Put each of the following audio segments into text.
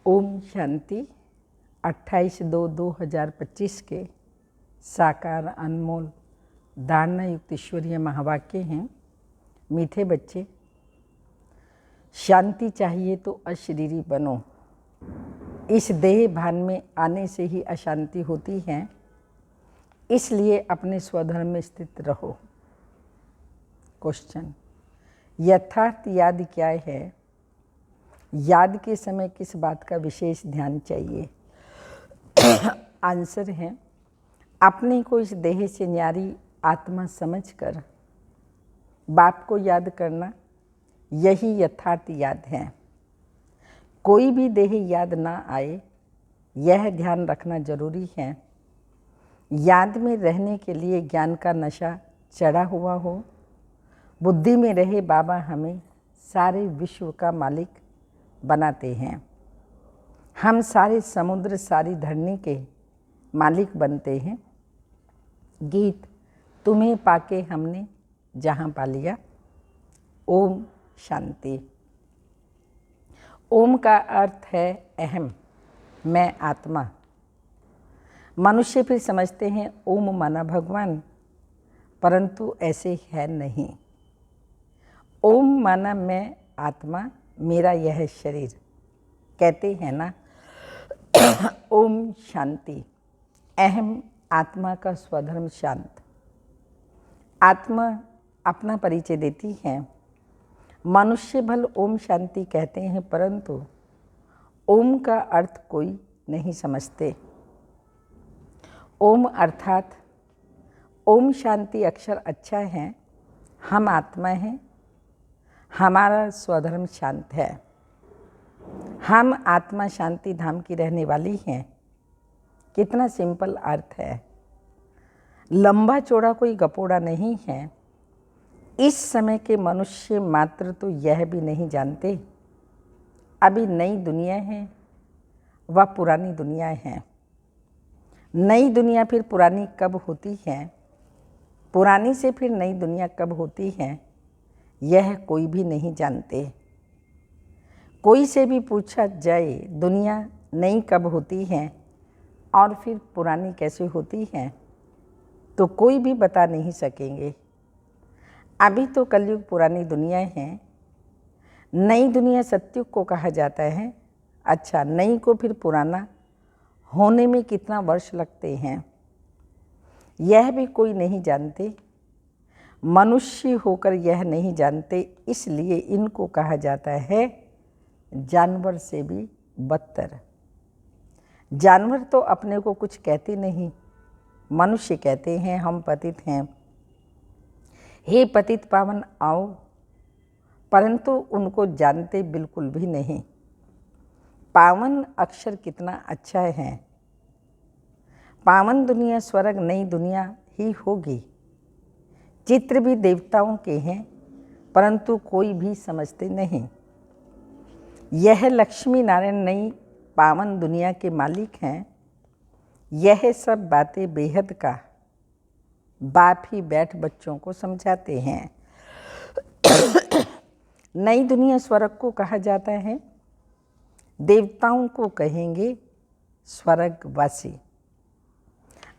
ओम शांति। 28/2/2025 के साकार अनमोल धारणा युक्त ईश्वरीय महावाक्य हैं। मीठे बच्चे, शांति चाहिए तो अशरीरी बनो। इस देह भान में आने से ही अशांति होती है, इसलिए अपने स्वधर्म में स्थित रहो। क्वेश्चन, यथार्थ याद क्या है? याद के समय किस बात का विशेष ध्यान चाहिए? आंसर है, अपने को इस देह से न्यारी आत्मा समझकर बाप को याद करना, यही यथार्थ याद है। कोई भी देह याद ना आए, यह ध्यान रखना जरूरी है। याद में रहने के लिए ज्ञान का नशा चढ़ा हुआ हो। बुद्धि में रहे बाबा हमें सारे विश्व का मालिक बनाते हैं। हम सारे समुद्र, सारी धरनी के मालिक बनते हैं। गीत, तुम्हें पाके हमने जहाँ पा लिया। ओम शांति। ओम का अर्थ है अहम, मैं आत्मा। मनुष्य फिर समझते हैं ओम माना भगवान, परंतु ऐसे है नहीं। ओम माना मैं आत्मा, मेरा यह शरीर। कहते हैं ना ओम शांति। अहम आत्मा का स्वधर्म शांत। आत्मा अपना परिचय देती है। मनुष्य भल ओम शांति कहते हैं, परंतु ओम का अर्थ कोई नहीं समझते। ओम अर्थात ओम शांति अक्षर अच्छा है। हम आत्मा हैं, हमारा स्वधर्म शांत है। हम आत्मा शांति धाम की रहने वाली हैं। कितना सिंपल अर्थ है, लंबा चौड़ा कोई गपोड़ा नहीं है। इस समय के मनुष्य मात्र तो यह भी नहीं जानते अभी नई दुनिया है व पुरानी दुनिया है। नई दुनिया फिर पुरानी कब होती है, पुरानी से फिर नई दुनिया कब होती है, यह कोई भी नहीं जानते। कोई से भी पूछा जाए दुनिया नई कब होती है और फिर पुरानी कैसे होती है, तो कोई भी बता नहीं सकेंगे। अभी तो कलयुग पुरानी दुनिया है। नई दुनिया सतयुग को कहा जाता है। अच्छा, नई को फिर पुराना होने में कितना वर्ष लगते हैं, यह भी कोई नहीं जानते। मनुष्य होकर यह नहीं जानते, इसलिए इनको कहा जाता है जानवर से भी बदतर। जानवर तो अपने को कुछ कहते नहीं, मनुष्य कहते हैं हम पतित हैं, हे पतित पावन आओ, परंतु उनको जानते बिल्कुल भी नहीं। पावन अक्षर कितना अच्छा है। पावन दुनिया स्वर्ग नई दुनिया ही होगी। चित्र भी देवताओं के हैं, परंतु कोई भी समझते नहीं। यह लक्ष्मी नारायण नई पावन दुनिया के मालिक हैं। यह सब बातें बेहद का बाप ही बैठ बच्चों को समझाते हैं। नई दुनिया स्वर्ग को कहा जाता है। देवताओं को कहेंगे स्वर्गवासी।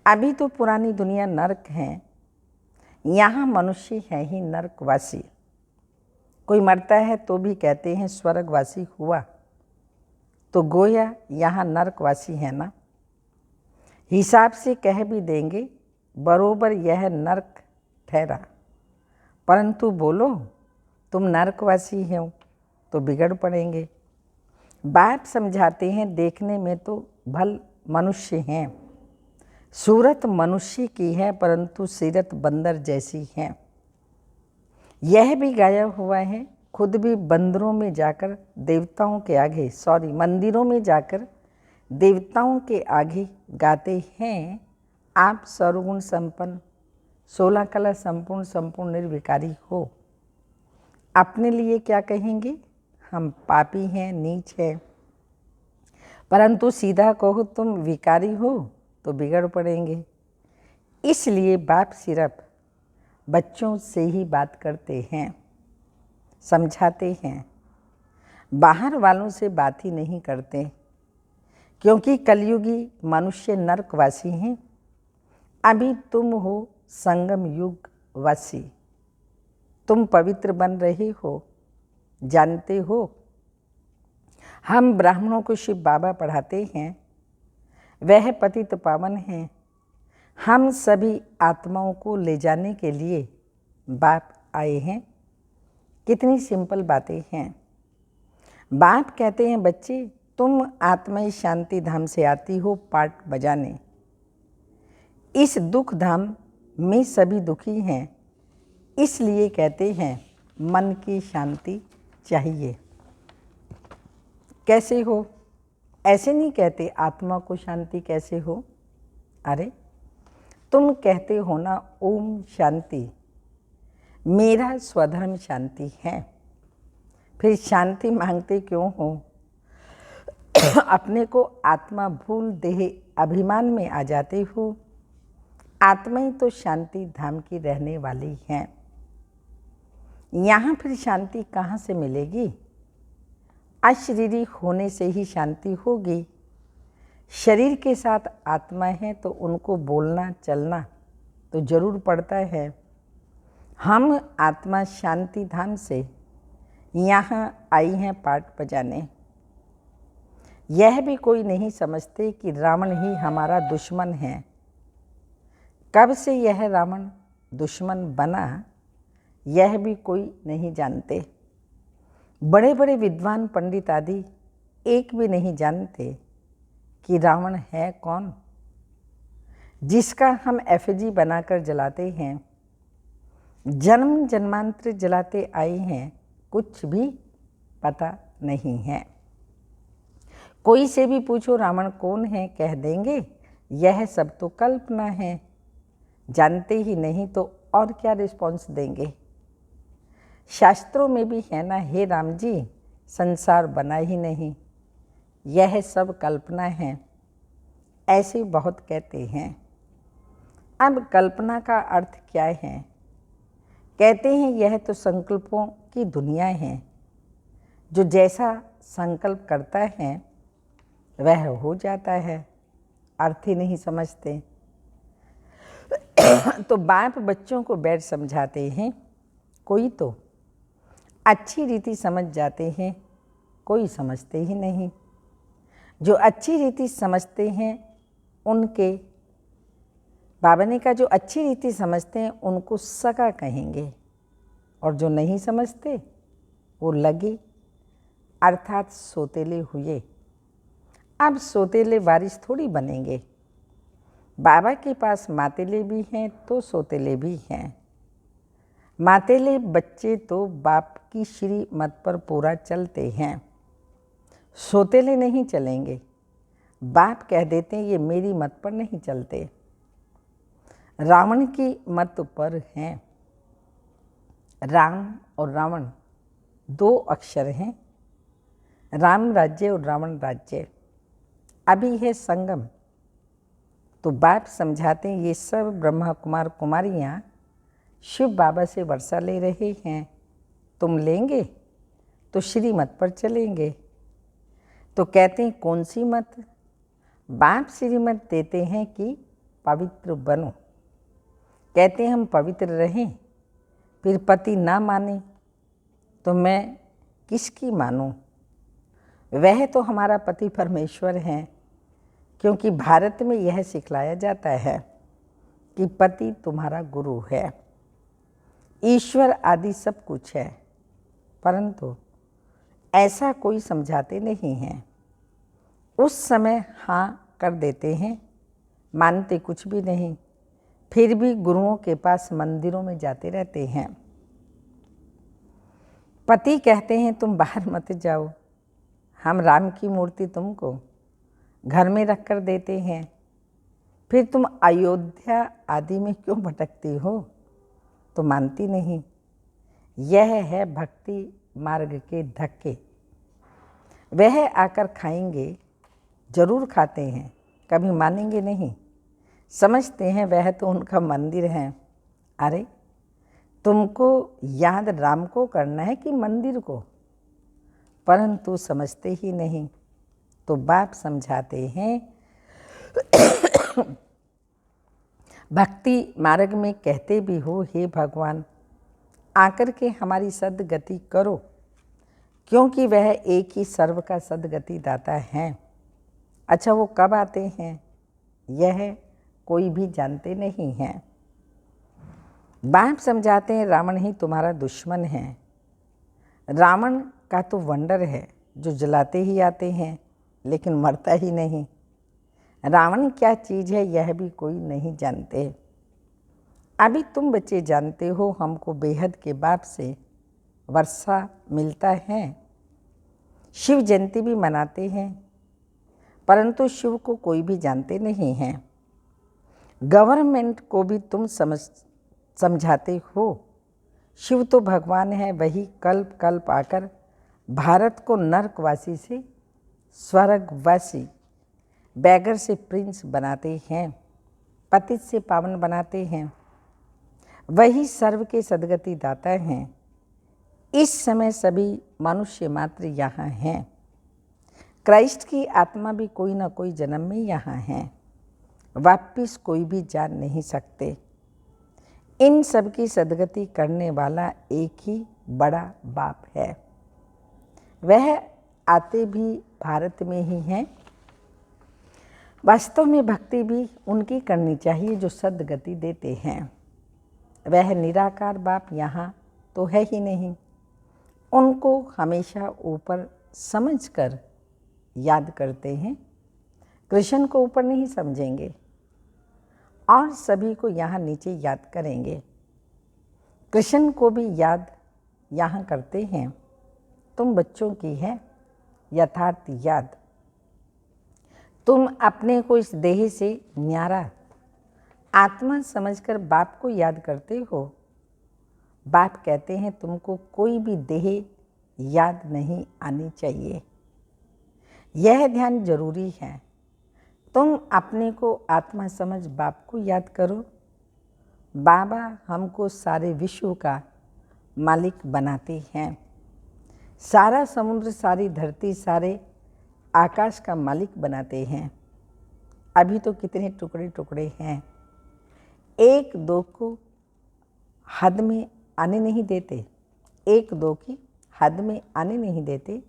अभी तो पुरानी दुनिया नरक है, यहाँ मनुष्य है ही नरकवासी। कोई मरता है तो भी कहते हैं स्वर्गवासी हुआ, तो गोया यहाँ नरकवासी है ना। हिसाब से कह भी देंगे बरोबर यह नरक ठहरा, परंतु बोलो तुम नरकवासी हो तो बिगड़ पड़ेंगे। बाप समझाते हैं देखने में तो भल मनुष्य हैं, सूरत मनुष्य की है, परंतु सीरत बंदर जैसी है। यह भी गाया हुआ है, खुद भी बंदरों में जाकर देवताओं के आगे, मंदिरों में जाकर देवताओं के आगे गाते हैं, आप सर्वगुण संपन्न 16 कला संपूर्ण निर्विकारी हो। अपने लिए क्या कहेंगे, हम पापी हैं, नीच हैं, परंतु सीधा कहो तुम विकारी हो तो बिगड़ पड़ेंगे। इसलिए बाप सिर्फ बच्चों से ही बात करते हैं, समझाते हैं, बाहर वालों से बात ही नहीं करते। क्योंकि कलयुगी मनुष्य नरकवासी हैं। अभी तुम हो संगम युग वासी। तुम पवित्र बन रहे हो, जानते हो। हम ब्राह्मणों को शिव बाबा पढ़ाते हैं, वह पतित पावन हैं। हम सभी आत्माओं को ले जाने के लिए बाप आए हैं। कितनी सिंपल बातें हैं। बाप कहते हैं, बच्चे तुम आत्मा शांति धाम से आती हो पाठ बजाने। इस दुख धाम में सभी दुखी हैं, इसलिए कहते हैं मन की शांति चाहिए। कैसे हो? ऐसे नहीं कहते आत्मा को शांति कैसे हो। अरे तुम कहते हो ना ओम शांति, मेरा स्वधर्म शांति है। फिर शांति मांगते क्यों हो? अपने को आत्मा भूल देह अभिमान में आ जाते हो। आत्मा ही तो शांति धाम की रहने वाली है। यहाँ फिर शांति कहाँ से मिलेगी? अशरीरी होने से ही शांति होगी। शरीर के साथ आत्मा है तो उनको बोलना चलना तो जरूर पड़ता है। हम आत्मा शांति धाम से यहाँ आई हैं पाठ बजाने। यह भी कोई नहीं समझते कि रावण ही हमारा दुश्मन है। कब से यह रावण दुश्मन बना, यह भी कोई नहीं जानते। बड़े बड़े विद्वान पंडित आदि एक भी नहीं जानते कि रावण है कौन, जिसका हम एफिजी बनाकर जलाते हैं। जन्म जन्मांतर जलाते आए हैं, कुछ भी पता नहीं है। कोई से भी पूछो रावण कौन है, कह देंगे यह सब तो कल्पना है। जानते ही नहीं तो और क्या रिस्पॉन्स देंगे। शास्त्रों में भी है ना, हे राम जी संसार बना ही नहीं, यह सब कल्पना है। ऐसे बहुत कहते हैं। अब कल्पना का अर्थ क्या है? कहते हैं यह तो संकल्पों की दुनिया है। जो जैसा संकल्प करता है वह हो जाता है। अर्थ ही नहीं समझते। तो बाप बच्चों को बैठ समझाते हैं, कोई तो अच्छी रीति समझ जाते हैं, कोई समझते ही नहीं। जो अच्छी रीति समझते हैं उनके बाबा ने कहा, जो अच्छी रीति समझते हैं उनको सका कहेंगे, और जो नहीं समझते वो लगे, अर्थात सोतेले हुए। अब सोतेले वारिस थोड़ी बनेंगे। बाबा के पास मातेले भी हैं तो सोतेले भी हैं। मातेले बच्चे तो बाप की श्री मत पर पूरा चलते हैं, सोतेले नहीं चलेंगे। बाप कह देते हैं ये मेरी मत पर नहीं चलते, रावण की मत पर हैं। राम और रावण दो अक्षर हैं। राम राज्य और रावण राज्य। अभी है संगम। तो बाप समझाते हैं ये सब ब्रह्मा कुमार कुमारियाँ शिव बाबा से वर्षा ले रहे हैं। तुम लेंगे तो श्री मत पर चलेंगे। तो कहते हैं कौन सी मत? बाप श्रीमत देते हैं कि पवित्र बनो। कहते हैं हम पवित्र रहें, फिर पति ना माने तो मैं किसकी मानूं? वह तो हमारा पति परमेश्वर है। क्योंकि भारत में यह सिखलाया जाता है कि पति तुम्हारा गुरु है, ईश्वर आदि सब कुछ है, परंतु ऐसा कोई समझाते नहीं हैं। उस समय हाँ कर देते हैं, मानते कुछ भी नहीं, फिर भी गुरुओं के पास मंदिरों में जाते रहते हैं। पति कहते हैं तुम बाहर मत जाओ, हम राम की मूर्ति तुमको घर में रख कर देते हैं, फिर तुम अयोध्या आदि में क्यों भटकती हो? तो मानती नहीं। यह है भक्ति मार्ग के धक्के। वह आकर खाएंगे, जरूर खाते हैं, कभी मानेंगे नहीं। समझते हैं वह तो उनका मंदिर है। अरे तुमको याद राम को करना है कि मंदिर को? परंतु समझते ही नहीं। तो बाप समझाते हैं भक्ति मार्ग में कहते भी हो, हे भगवान आकर के हमारी सद्गति करो, क्योंकि वह एक ही सर्व का सद्गति दाता है। अच्छा, वो कब आते हैं यह कोई भी जानते नहीं हैं। बाप समझाते हैं रावण ही तुम्हारा दुश्मन है। रावण का तो वंडर है जो जलाते ही आते हैं लेकिन मरता ही नहीं। रावण क्या चीज़ है यह भी कोई नहीं जानते। अभी तुम बच्चे जानते हो हमको बेहद के बाप से वर्षा मिलता है। शिव जयंती भी मनाते हैं, परंतु शिव को कोई भी जानते नहीं हैं। गवर्नमेंट को भी तुम समझाते हो। शिव तो भगवान है, वही कल्प कल्प आकर भारत को नरकवासी से स्वर्गवासी, बैगर से प्रिंस बनाते हैं, पतित से पावन बनाते हैं। वही सर्व के सद्गति दाता हैं। इस समय सभी मनुष्य मात्र यहाँ हैं। क्राइस्ट की आत्मा भी कोई ना कोई जन्म में यहाँ है, वापिस कोई भी जान नहीं सकते। इन सब की सद्गति करने वाला एक ही बड़ा बाप है। वह आते भी भारत में ही हैं। वास्तव में भक्ति भी उनकी करनी चाहिए जो सद्गति देते हैं। वह निराकार बाप यहाँ तो है ही नहीं। उनको हमेशा ऊपर समझकर याद करते हैं। कृष्ण को ऊपर नहीं समझेंगे और सभी को यहाँ नीचे याद करेंगे। कृष्ण को भी याद यहाँ करते हैं। तुम बच्चों की है यथार्थ याद। तुम अपने को इस देह से न्यारा आत्मा समझकर बाप को याद करते हो। बाप कहते हैं तुमको कोई भी देह याद नहीं आनी चाहिए। यह ध्यान जरूरी है। तुम अपने को आत्मा समझ बाप को याद करो। बाबा हमको सारे विश्व का मालिक बनाते हैं। सारा समुद्र, सारी धरती, सारे आकाश का मालिक बनाते हैं। अभी तो कितने टुकड़े टुकड़े हैं। एक दो को हद में आने नहीं देते, एक दो की हद में आने नहीं देते,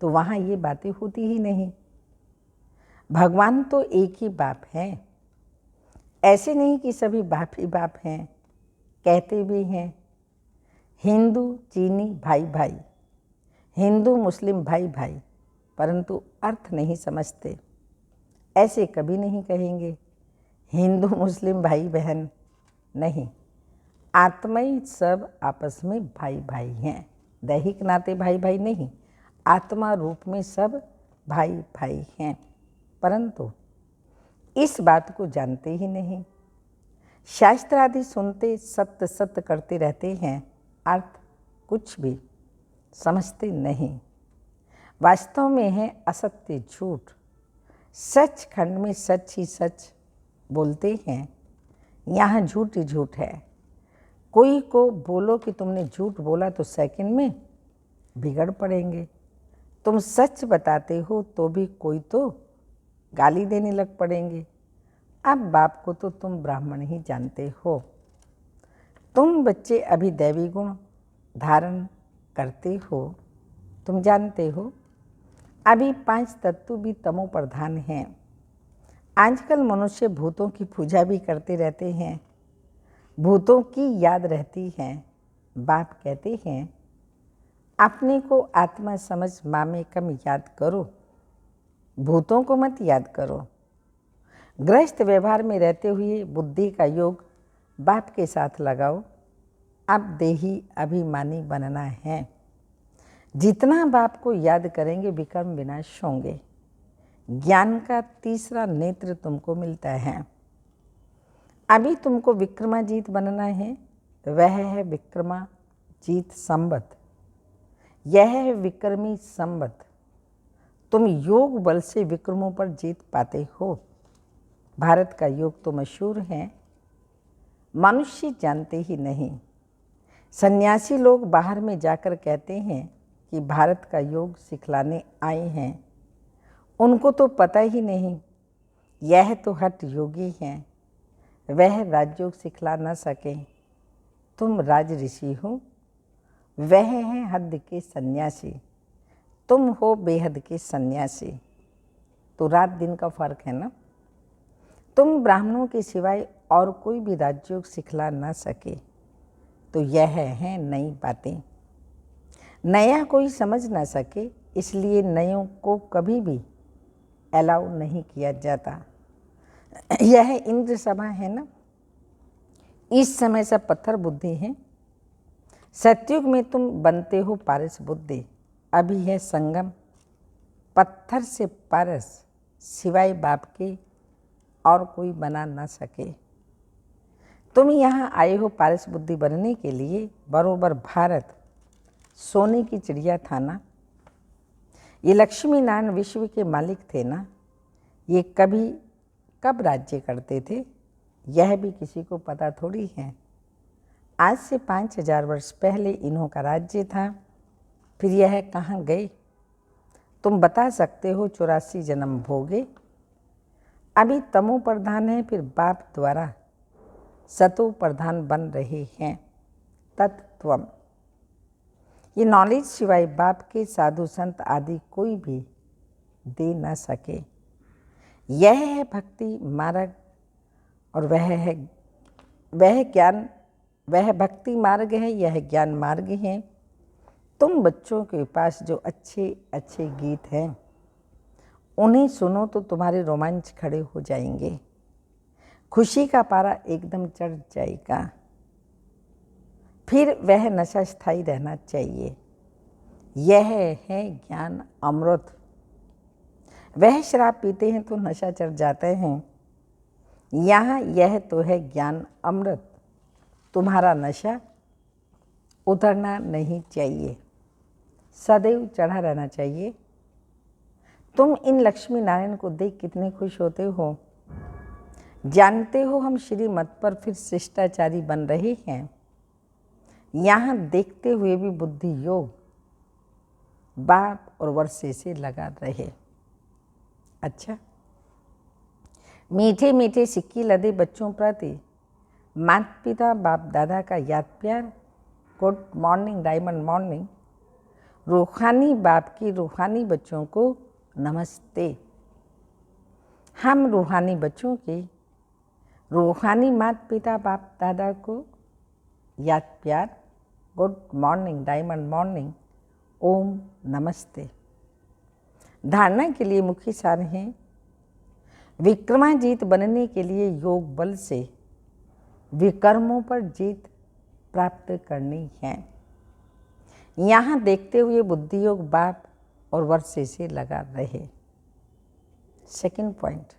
तो वहाँ ये बातें होती ही नहीं। भगवान तो एक ही बाप है। ऐसे नहीं कि सभी बाप ही बाप हैं, कहते भी हैं हिंदू चीनी भाई भाई, हिंदू मुस्लिम भाई भाई, परंतु अर्थ नहीं समझते। ऐसे कभी नहीं कहेंगे हिंदू मुस्लिम भाई बहन, नहीं, आत्माई सब आपस में भाई भाई हैं। दैहिक नाते भाई भाई नहीं, आत्मा रूप में सब भाई भाई हैं, परंतु इस बात को जानते ही नहीं। शास्त्र आदि सुनते सत्य सत्य करते रहते हैं, अर्थ कुछ भी समझते नहीं। वास्तव में है असत्य झूठ। सच खंड में सच ही सच बोलते हैं, यहाँ झूठ ही झूठ है। कोई को बोलो कि तुमने झूठ बोला तो सेकंड में बिगड़ पड़ेंगे। तुम सच बताते हो तो भी कोई तो गाली देने लग पड़ेंगे। अब बाप को तो तुम ब्राह्मण ही जानते हो। तुम बच्चे अभी दैवी गुण धारण करते हो, तुम जानते हो। अभी 5 तत्व भी तमो प्रधान हैं। आजकल मनुष्य भूतों की पूजा भी करते रहते हैं, भूतों की याद रहती है। बाप कहते हैं अपने को आत्मा समझ माँ में कम याद करो, भूतों को मत याद करो। गृहस्थ व्यवहार में रहते हुए बुद्धि का योग बाप के साथ लगाओ। अब देही अभिमानी बनना है। जितना बाप को याद करेंगे विकर्म विनाश होंगे। ज्ञान का तीसरा नेत्र तुमको मिलता है। अभी तुमको विक्रमाजीत बनना है, वह है विक्रमाजीत संवत। यह है विक्रमी संवत। तुम योग बल से विक्रमों पर जीत पाते हो। भारत का योग तो मशहूर है, मनुष्य जानते ही नहीं। सन्यासी लोग बाहर में जाकर कहते हैं कि भारत का योग सिखलाने आए हैं। उनको तो पता ही नहीं, यह तो हठ योगी हैं, वह राजयोग सिखला न सके। तुम राज ऋषि हो, वह हैं हद के सन्यासी, तुम हो बेहद के सन्यासी। तो रात दिन का फर्क है ना। तुम ब्राह्मणों के सिवाय और कोई भी राजयोग सिखला न सके, तो यह है नई बातें। नया कोई समझ ना सके, इसलिए नयों को कभी भी अलाउ नहीं किया जाता। यह इंद्र सभा है ना, इस समय सब पत्थर बुद्धि हैं। सतयुग में तुम बनते हो पारस बुद्धि। अभी है संगम, पत्थर से पारस सिवाय बाप के और कोई बना ना सके। तुम यहाँ आए हो पारस बुद्धि बनने के लिए। बरोबर भारत सोने की चिड़िया था ना। ये लक्ष्मी नारायण विश्व के मालिक थे ना। ये कब राज्य करते थे, यह भी किसी को पता थोड़ी है। आज से 5000 वर्ष पहले इन्हों का राज्य था, फिर यह कहाँ गए? तुम बता सकते हो 84 जन्म भोगे। अभी तमो प्रधान है, फिर बाप द्वारा सतो प्रधान बन रहे हैं। तत्त्वम, ये नॉलेज सिवाय बाप के साधु संत आदि कोई भी दे न सके। यह है भक्ति मार्ग और वह भक्ति मार्ग है, यह ज्ञान मार्ग है। तुम बच्चों के पास जो अच्छे अच्छे गीत हैं, उन्हें सुनो तो तुम्हारे रोमांच खड़े हो जाएंगे। खुशी का पारा एकदम चढ़ जाएगा। फिर वह नशा स्थायी रहना चाहिए। यह है ज्ञान अमृत। वह शराब पीते हैं तो नशा चढ़ जाते हैं, यहाँ यह तो है ज्ञान अमृत। तुम्हारा नशा उतरना नहीं चाहिए, सदैव चढ़ा रहना चाहिए। तुम इन लक्ष्मी नारायण को देख कितने खुश होते हो। जानते हो हम श्रीमत पर फिर शिष्टाचारी बन रहे हैं। यहाँ देखते हुए भी बुद्धि योग बाप और वर्षे से लगा रहे। अच्छा, मीठे मीठे सिक्की लदे बच्चों प्रति माता पिता बाप दादा का याद प्यार। Good morning diamond morning. रूहानी बाप की रूहानी बच्चों को नमस्ते। हम रूहानी बच्चों के रूहानी माता पिता बाप दादा को याद प्यार। Good morning diamond morning. ओम नमस्ते। धारणा के लिए मुख्य सार हैं। विक्रमाजीत बनने के लिए योग बल से विकर्मों पर जीत प्राप्त करनी है। यहाँ देखते हुए बुद्धि योग बाप और वर्षे से लगा रहे। सेकंड पॉइंट,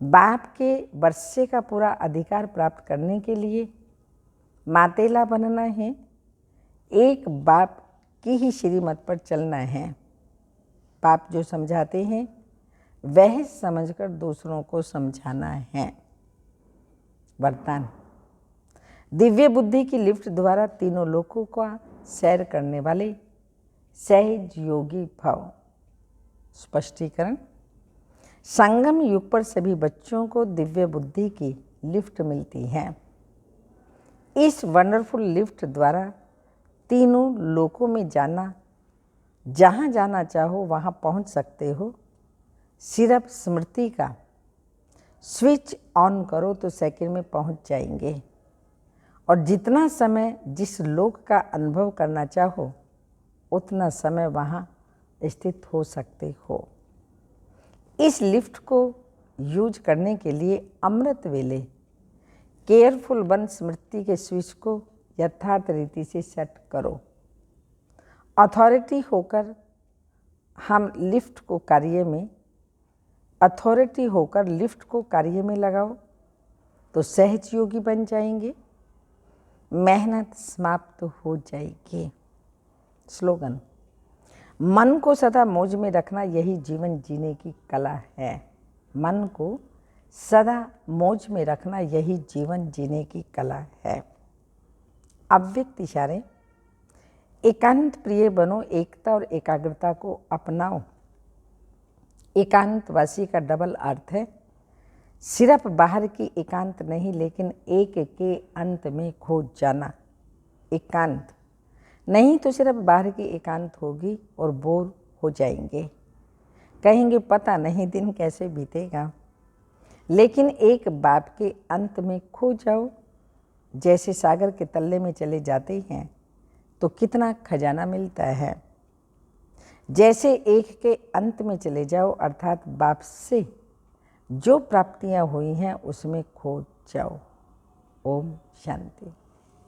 बाप के वर्षे का पूरा अधिकार प्राप्त करने के लिए मातेला बनना है। एक बाप की ही श्रीमत पर चलना है। बाप जो समझाते हैं वह समझकर दूसरों को समझाना है। वरदान, दिव्य बुद्धि की लिफ्ट द्वारा तीनों लोकों का सैर करने वाले सहज योगी भव। स्पष्टीकरण, संगम युग पर सभी बच्चों को दिव्य बुद्धि की लिफ्ट मिलती है। इस वंडरफुल लिफ्ट द्वारा तीनों लोकों में जाना, जहाँ जाना चाहो वहाँ पहुँच सकते हो। सिर्फ स्मृति का स्विच ऑन करो तो सेकंड में पहुँच जाएंगे। और जितना समय जिस लोक का अनुभव करना चाहो उतना समय वहाँ स्थित हो सकते हो। इस लिफ्ट को यूज करने के लिए अमृत वेले केयरफुल बन स्मृति के स्विच को यथार्थ रीति से सेट करो। अथॉरिटी होकर लिफ्ट को कार्य में लगाओ तो सहज योगी बन जाएंगे। मेहनत समाप्त हो जाएगी। स्लोगन, मन को सदा मौज में रखना यही जीवन जीने की कला है। मन को सदा मौज में रखना यही जीवन जीने की कला है। अव्यक्त इशारे, एकांत प्रिय बनो, एकता और एकाग्रता को अपनाओ। एकांतवासी का डबल अर्थ है, सिर्फ बाहर की एकांत नहीं लेकिन एक के अंत में खो जाना। एकांत नहीं तो सिर्फ बाहर की एकांत होगी और बोर हो जाएंगे, कहेंगे पता नहीं दिन कैसे बीतेगा। लेकिन एक बाप के अंत में खो जाओ, जैसे सागर के तल्ले में चले जाते हैं तो कितना खजाना मिलता है। जैसे एक के अंत में चले जाओ अर्थात बाप से जो प्राप्तियां हुई हैं उसमें खो जाओ। ओम शांति।